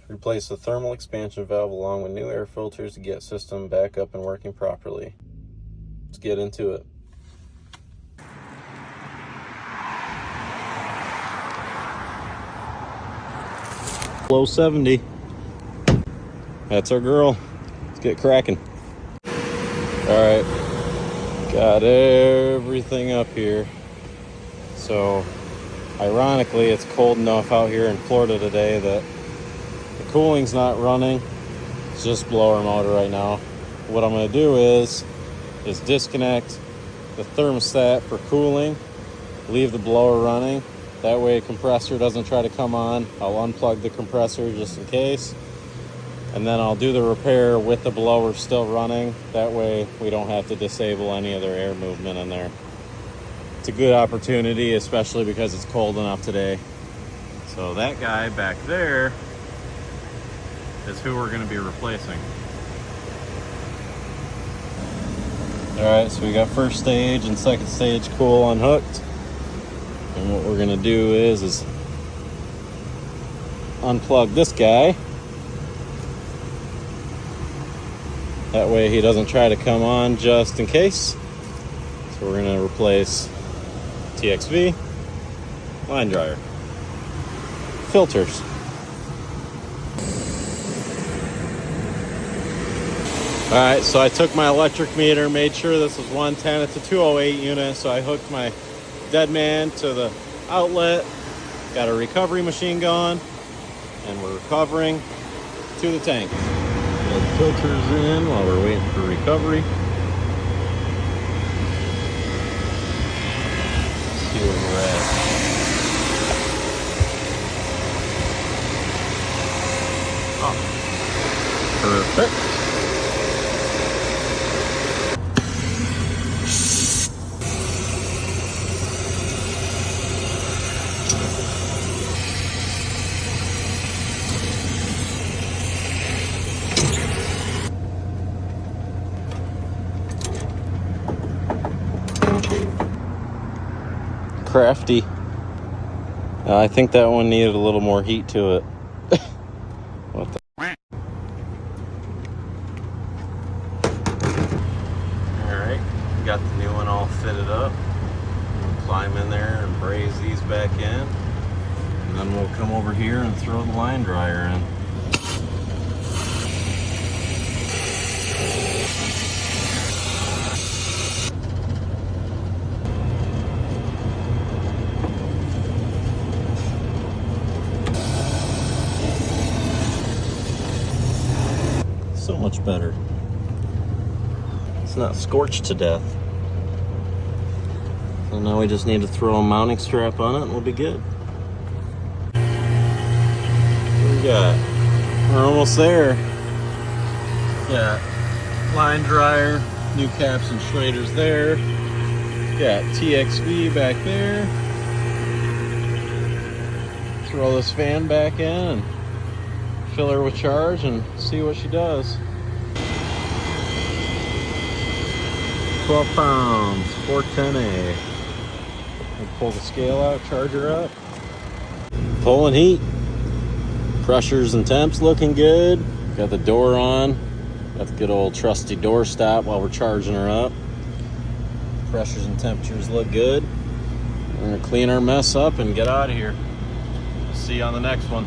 Replace the thermal expansion valve along with new air filters to get system back up and working properly. Let's get into it. Low 70. That's our girl. Let's get cracking. All right, got everything up here. So ironically, it's cold enough out here in Florida today that the cooling's not running. It's just blower motor right now. What I'm going to do is disconnect the thermostat for cooling, leave the blower running. That way a compressor doesn't try to come on. I'll unplug the compressor just in case. And then I'll do the repair with the blower still running. That way we don't have to disable any other air movement in there. It's a good opportunity, especially because it's cold enough today. So that guy back there is who we're going to be replacing. All right, so we got first stage and second stage cool unhooked. And what we're going to do is unplug this guy. That way he doesn't try to come on just in case. So we're going to replace TXV, line dryer, filters. All right, so I took my electric meter, made sure this was 110. It's a 208 unit, so I hooked my dead man to the outlet. Got a recovery machine going, and we're recovering to the tank. Got the filters in while we're waiting for recovery. See where we're at. Oh, perfect. Crafty. I think that one needed a little more heat to it. What the? Alright, got the new one all fitted up. We'll climb in there and braze these back in. And then we'll come over here and throw the line dryer in. So much better. It's not scorched to death. So now we just need to throw a mounting strap on it and we'll be good. What do we got? We're almost there. Got line dryer, new caps and shraders there. Got TXV back there. Throw this fan back in and fill her with charge and see what she does. 12 pounds, 410A. We'll pull the scale out, charge her up. Pulling heat. Pressures and temps looking good. Got the door on. Got the good old trusty door stop while we're charging her up. Pressures and temperatures look good. We're gonna clean our mess up and get out of here. See you on the next one.